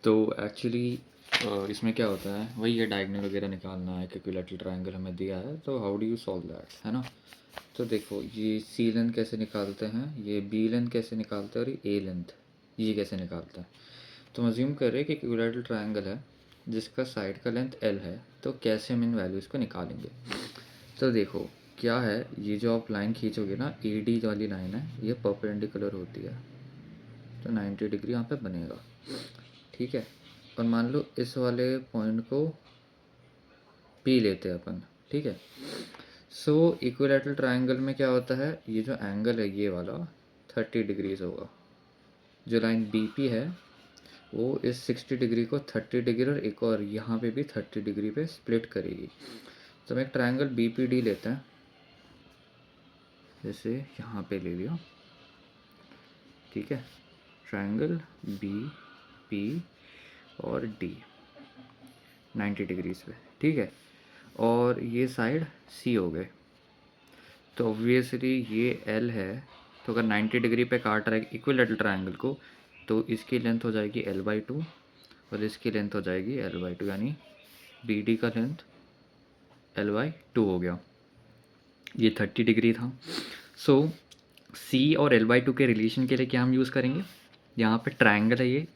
तो एक्चुअली इसमें क्या होता है, वही ये डायगोनल वगैरह निकालना है, इक्विलैटरल ट्रायंगल हमें दिया है, तो how do you solve that, है ना। तो देखो ये सी लेंथ कैसे निकालते हैं, ये बी लेंथ कैसे निकालते हैं, और ये ए लेंथ ये कैसे निकालते हैं। तो हम अज्यूम कर रहे हैं कि इक्विलैटरल ट्रायंगल है जिसका साइड का लेंथ एल है, तो कैसे हम इन वैल्यूज़ को निकालेंगे। तो देखो क्या है, ये जो आप लाइन खींचोगे ना, ए डी वाली लाइन है, ये परपेंडिकुलर होती है, तो 90 डिग्री यहाँ पे बनेगा, ठीक है। और मान लो इस वाले पॉइंट को पी लेते हैं अपन, ठीक है। सो इक्विलैटरल ट्रायंगल में क्या होता है, ये जो एंगल है ये वाला 30 डिग्रीज होगा। जो लाइन बी पी है वो इस 60 डिग्री को 30 डिग्री और एक और यहाँ पे भी 30 डिग्री पे स्प्लिट करेगी। तो हम एक ट्रायंगल बी पी डी लेते हैं, जैसे यहाँ पे ले लिया, ठीक है। ट्रायंगल बी पी और डी 90 डिग्रीज पे, ठीक है। और ये साइड सी हो गए, तो ऑब्वियसली ये एल है, तो अगर 90 डिग्री पे काट रहा है इक्विलैटरल ट्रायंगल को, तो इसकी लेंथ हो जाएगी L/2 और इसकी लेंथ हो जाएगी L/2, यानी बी डी का लेंथ L/2 हो गया। ये 30 डिग्री था। सो सी और L/2 के रिलेशन के लिए क्या हम यूज़ करेंगे, यहाँ पे ट्रायंगल है ये,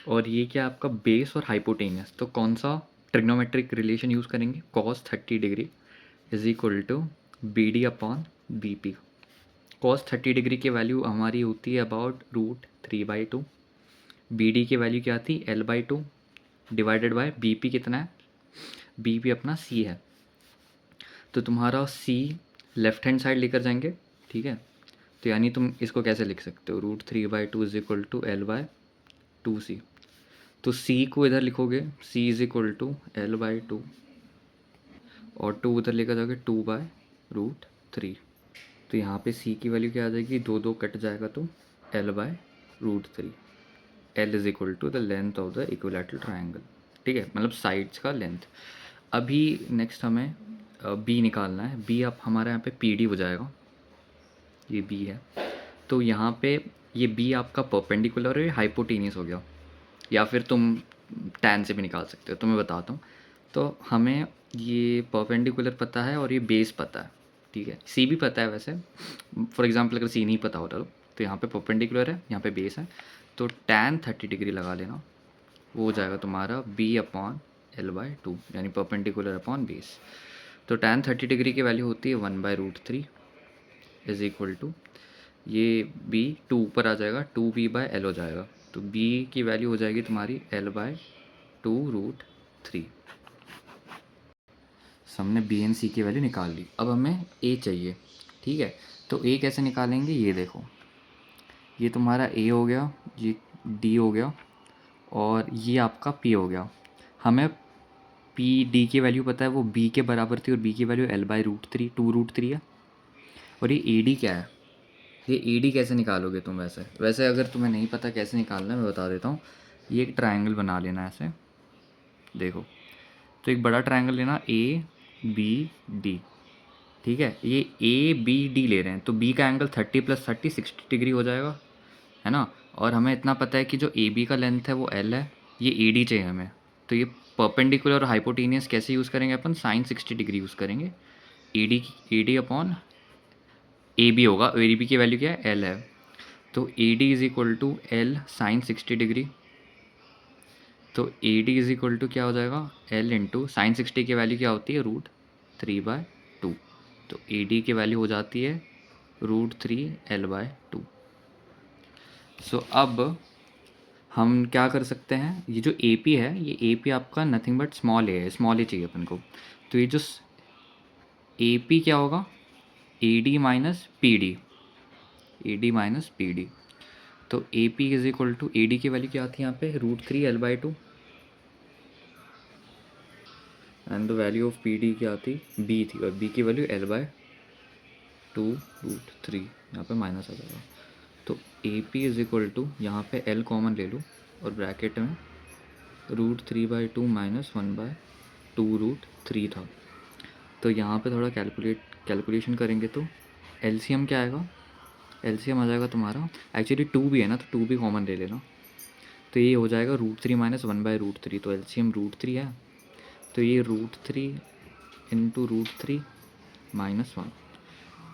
और ये क्या आपका बेस और हाइपोटेनियस, तो कौन सा ट्रिग्नोमेट्रिक रिलेशन यूज़ करेंगे, cos 30 degree is equal to B D upon B P. cos 30 degree की वैल्यू हमारी होती है अबाउट √3/2। बी डी की वैल्यू क्या आती है, L/2 divided by B P कितना है, बी पी अपना सी है। तो तुम्हारा सी लेफ्ट हैंड साइड लेकर जाएंगे, ठीक है। तो यानी तुम इसको कैसे लिख सकते हो, √3/2 इज इक्वल टू L/2C। तो सी को इधर लिखोगे, सी इज इक्वल टू L/2 और 2 उधर लेकर जाओगे 2/√3। तो यहाँ पे सी की वैल्यू क्या आ जाएगी, 2 कट जाएगा तो L/√3। L is equal to the length of the equilateral triangle, ठीक है, मतलब साइड्स का लेंथ। अभी नेक्स्ट हमें बी निकालना है। बी अब हमारे यहाँ पे पी डी हो जाएगा, ये बी है, तो यहाँ पे ये बी आपका परपेंडिकुलर है, हाइपोटेनियस हो गया, या फिर तुम टैन से भी निकाल सकते हो, तो मैं बताता हूँ। तो हमें ये परपेंडिकुलर पता है और ये बेस पता है, ठीक है। सी भी पता है वैसे, फॉर एग्जांपल अगर सी नहीं पता होता तो यहाँ पे परपेंडिकुलर है, यहाँ पे बेस है, तो टैन 30 डिग्री लगा लेना, वो हो जाएगा तुम्हारा बी अपॉन L/2, यानी परपेंडिकुलर अपॉन बेस। तो टैन 30 डिग्री की वैल्यू होती है 1/√3 इज इक्वल टू, ये बी 2 ऊपर आ जाएगा, 2b/L हो जाएगा, तो b की वैल्यू हो जाएगी तुम्हारी L/2√3। हमने बी एंड सी की वैल्यू निकाल ली। अब हमें ए चाहिए, ठीक है। तो ए कैसे निकालेंगे, ये देखो, ये तुम्हारा ए हो गया, ये डी हो गया, और ये आपका पी हो गया। हमें पी डी की वैल्यू पता है, वो बी के बराबर थी, और बी की वैल्यू L/√3 2√3 है। और ये ए डी क्या है, ये ए डी कैसे निकालोगे तुम, वैसे अगर तुम्हें नहीं पता कैसे निकालना है मैं बता देता हूँ। ये एक ट्रायंगल बना लेना ऐसे, देखो, तो एक बड़ा ट्रायंगल लेना ए बी डी, ठीक है। ये ए बी डी ले रहे हैं, तो बी का एंगल 30 + 30 60 डिग्री हो जाएगा, है ना। और हमें इतना पता है कि जो ए बी का लेंथ है वो एल है, ये ए डी चाहिए हमें। तो ये परपेंडिकुलर और हाइपोटेनियस कैसे यूज़ करेंगे अपन, साइन 60 डिग्री यूज़ करेंगे। A D upon A B होगा, ए बी की वैल्यू क्या है, एल है, तो A D is equal to L sine 60 degree. तो A D is equal to क्या हो जाएगा, एल इंटू साइन 60 की वैल्यू क्या होती है, √3/2। तो ए डी की वैल्यू हो जाती है √3L/2। सो अब हम क्या कर सकते हैं, ये जो ए पी है, ये ए पी आपका नथिंग बट स्मॉल ए है, स्मॉल ए चाहिए अपन को। तो ये जो ए पी क्या होगा, A D minus P D, A D minus P D. तो A P is equal to, A D की वैल्यू क्या आती है यहाँ पे, √3L/2, and the value of P D क्या आती, बी थी, और बी की वैल्यू L/2√3, यहाँ पे माइनस आ जाएगा। तो A P is equal to, यहाँ पे एल कॉमन ले लो, और ब्रैकेट में √3/2 माइनस 1/2√3 था। तो यहाँ पे थोड़ा कैलकुलेशन करेंगे तो एलसीएम क्या आएगा, एलसीएम आ जाएगा तुम्हारा, एक्चुअली 2 भी है ना, तो 2 भी कॉमन ले लेना, तो ये हो जाएगा √3 माइनस 1/√3, तो एलसीएम √3 है, तो ये √3 इंटू √3 माइनस 1,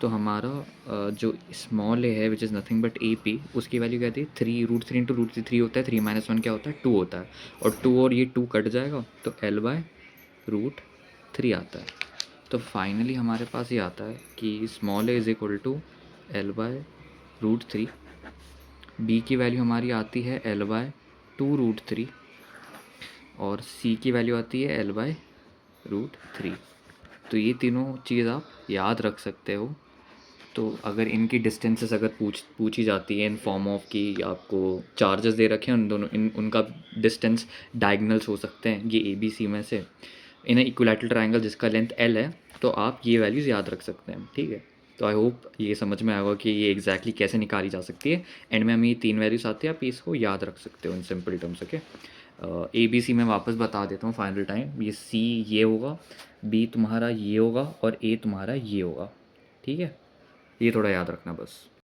तो हमारा जो स्मॉल ए है which is nothing but A P, उसकी वैल्यू क्या थी 3, √3 इंटू √3 3 होता है, 3 माइनस 1 क्या होता है 2 होता है, और 2 और ये 2 कट जाएगा तो L/√3 आता है। तो फाइनली हमारे पास ये आता है कि small A is equal to L/√3, B की वैल्यू हमारी आती है L/2√3 और सी की वैल्यू आती है L/√3। तो ये तीनों चीज़ आप याद रख सकते हो। तो अगर इनकी डिस्टेंसेस अगर पूछी जाती है इन फॉर्म ऑफ कि आपको चार्जेस दे रखे हैं, उन दोनों उनका डिस्टेंस डायगनल्स हो सकते हैं ये ए बी सी में से, इन इक्विलैटरल ट्रायंगल जिसका लेंथ एल है, तो आप ये वैल्यूज़ याद रख सकते हैं। ठीक है, तो आई होप ये समझ में आएगा कि ये एग्जैक्टली कैसे निकाली जा सकती है। एंड में हमें ये 3 वैल्यूज़ आती है, आप इसको याद रख सकते हो in simple terms. Okay, A B C मैं वापस बता देता हूँ फाइनल टाइम। ये सी ये होगा, बी तुम्हारा ये होगा और ए तुम्हारा ये होगा। ठीक है, ये थोड़ा याद रखना बस।